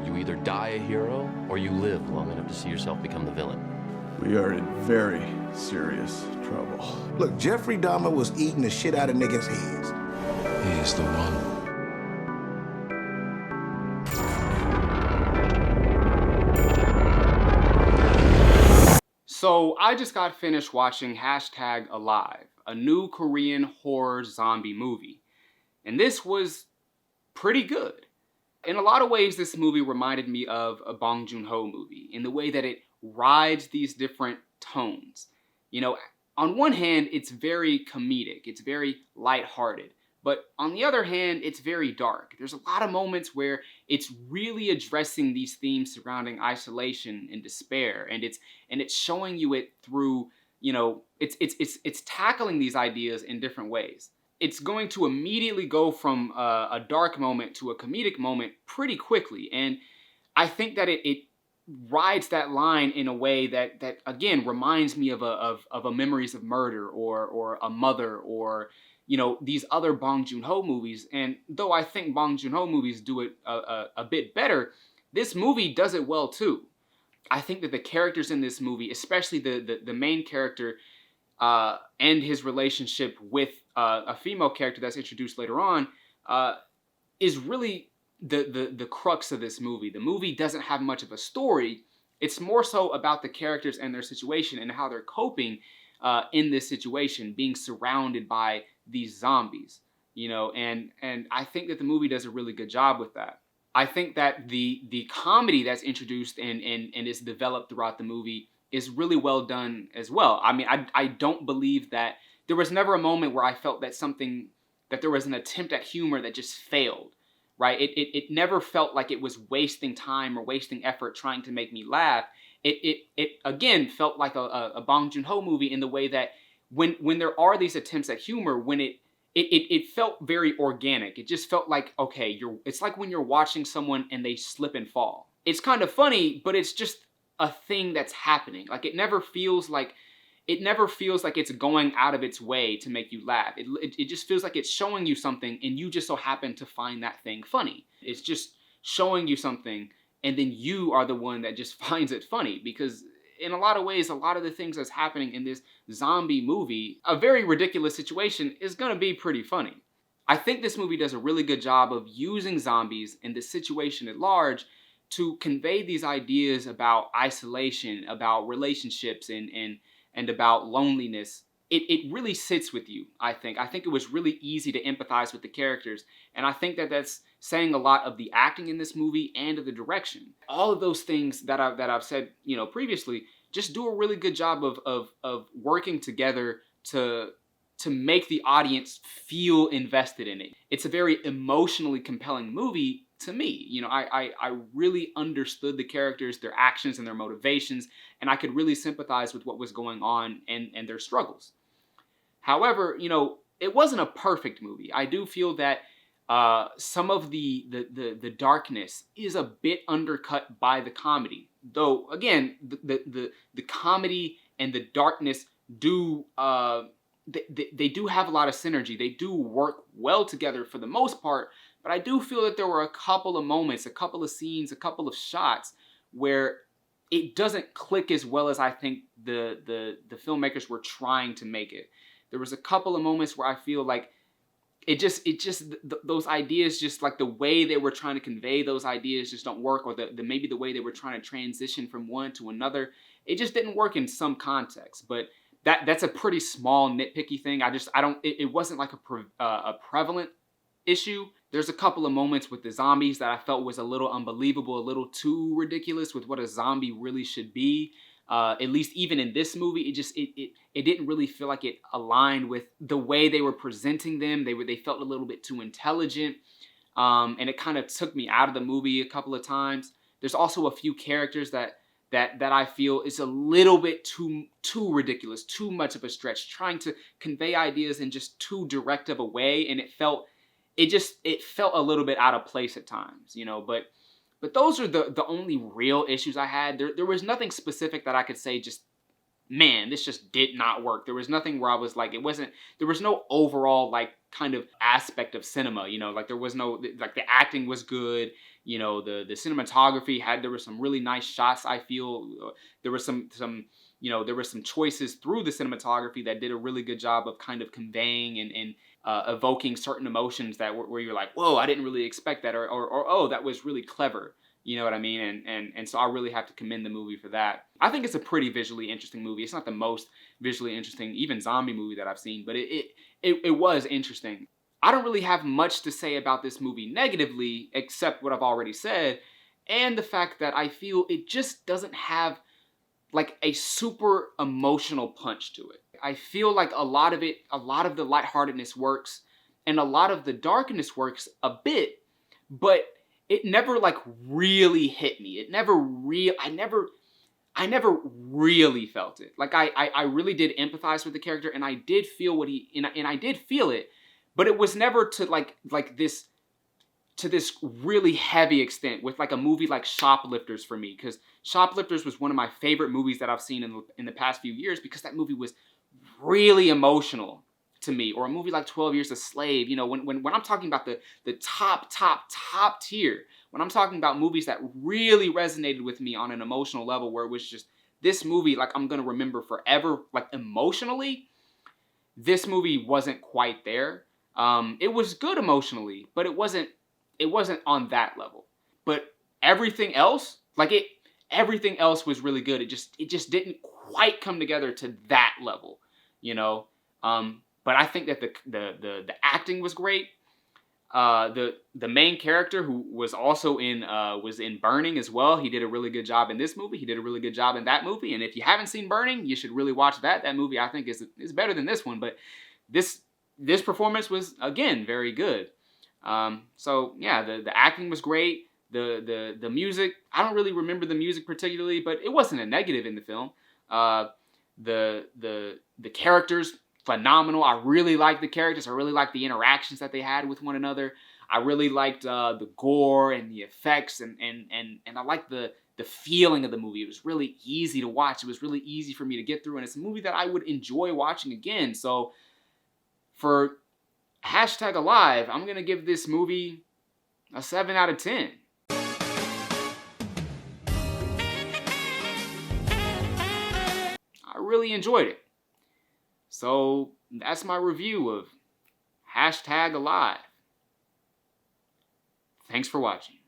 You either die a hero, or you live long enough to see yourself become the villain. We are in very serious trouble. Look, Jeffrey Dahmer was eating the shit out of niggas' heads. He's the one. So I just got finished watching #Alive, a new Korean horror zombie movie. And this was pretty good. In a lot of ways, this movie reminded me of a Bong Joon-ho movie in the way that it rides these different tones. You know, on one hand, it's very comedic, it's very lighthearted. But on the other hand, it's very dark. There's a lot of moments where it's really addressing these themes surrounding isolation and despair, and it's showing you it through, you know, it's tackling these ideas in different ways. It's going to immediately go from a dark moment to a comedic moment pretty quickly, and I think that it rides that line in a way that again reminds me of a Memories of Murder or a Mother or, you know, these other Bong Joon-ho movies. And though I think Bong Joon-ho movies do it a bit better, this movie does it well too. I think that the characters in this movie, especially the main character and his relationship with a female character that's introduced later on, is really the crux of this movie. The movie doesn't have much of a story. It's more so about the characters and their situation and how they're coping in this situation, being surrounded by these zombies, you know, and I think that the movie does a really good job with that. I think that the comedy that's introduced and is developed throughout the movie is really well done as well. I mean, I don't believe that there was never a moment where I felt that there was an attempt at humor that just failed, right? It never felt like it was wasting time or wasting effort trying to make me laugh. It again felt like a Bong Joon-ho movie in the way that when there are these attempts at humor, when it felt very organic. It just felt like, okay, it's like when you're watching someone and they slip and fall. It's kind of funny, but it's just a thing that's happening. Like it never feels like it's going out of its way to make you laugh. It just feels like it's showing you something and you just so happen to find that thing funny. It's just showing you something and then you are the one that just finds it funny, because in a lot of ways, a lot of the things that's happening in this zombie movie, a very ridiculous situation, is gonna be pretty funny. I think this movie does a really good job of using zombies and the situation at large to convey these ideas about isolation, about relationships, and about loneliness. It really sits with you, I think. I think it was really easy to empathize with the characters, and I think that that's saying a lot of the acting in this movie and of the direction. All of those things that I've said, you know, previously, just do a really good job of working together to make the audience feel invested in it. It's a very emotionally compelling movie to me. You know, I really understood the characters, their actions, and their motivations, and I could really sympathize with what was going on and their struggles. However, you know, it wasn't a perfect movie. I do feel that some of the darkness is a bit undercut by the comedy. Though, again, the comedy and the darkness do they do have a lot of synergy. They do work well together for the most part. But I do feel that there were a couple of moments, a couple of scenes, a couple of shots where it doesn't click as well as I think the filmmakers were trying to make it. There was a couple of moments where I feel like those ideas, just like the way they were trying to convey those ideas just don't work, or maybe the way they were trying to transition from one to another, it just didn't work in some context. But that's a pretty small nitpicky thing. It wasn't like a prevalent issue. There's a couple of moments with the zombies that I felt was a little unbelievable, a little too ridiculous with what a zombie really should be. At least even in this movie, it didn't really feel like it aligned with the way they were presenting them. They felt a little bit too intelligent, and it kind of took me out of the movie a couple of times. There's also a few characters that I feel is a little bit too ridiculous, too much of a stretch, trying to convey ideas in just too direct of a way, and it felt a little bit out of place at times, you know. But those are the only real issues I had. There was nothing specific that I could say just man, this just did not work. There was nothing where I was like, there was no overall like kind of aspect of cinema, you know, like there was no, like the acting was good, you know, the cinematography there were some really nice shots. I feel there was some, you know, there were some choices through the cinematography that did a really good job of kind of conveying and evoking certain emotions that where you're like, whoa, I didn't really expect that, or oh, that was really clever. You know what I mean? And so I really have to commend the movie for that. I think it's a pretty visually interesting movie. It's not the most visually interesting, even zombie movie that I've seen, but it was interesting. I don't really have much to say about this movie negatively, except what I've already said, and the fact that I feel it just doesn't have like a super emotional punch to it. I feel like a lot of the lightheartedness works, and a lot of the darkness works a bit, but it never like really hit me. I never really felt it. Like I really did empathize with the character, and I did feel and I did feel it, but it was never to like this, to this really heavy extent with like a movie like Shoplifters for me, because Shoplifters was one of my favorite movies that I've seen in the past few years, because that movie was really emotional to me. Or a movie like 12 Years a Slave, you know, when I'm talking about the top tier, when I'm talking about movies that really resonated with me on an emotional level, where it was just, this movie, like, I'm gonna remember forever, like, emotionally, this movie wasn't quite there. It was good emotionally, but it wasn't on that level. But everything else, everything else was really good. It just didn't quite come together to that level, you know. But I think that the acting was great. The main character, who was also in Burning as well, he did a really good job in this movie. He did a really good job in that movie. And if you haven't seen Burning, you should really watch that. That movie, I think, is better than this one. But this performance was, again, very good. So yeah, the acting was great. The music, I don't really remember the music particularly, but it wasn't a negative in the film. The characters, phenomenal. I really liked the characters. I really liked the interactions that they had with one another. I really liked the gore and the effects, and I liked the feeling of the movie. It was really easy to watch. It was really easy for me to get through, and it's a movie that I would enjoy watching again. So for #Alive, I'm gonna give this movie a 7 out of 10. I really enjoyed it. So that's my review of #Alive. Thanks for watching.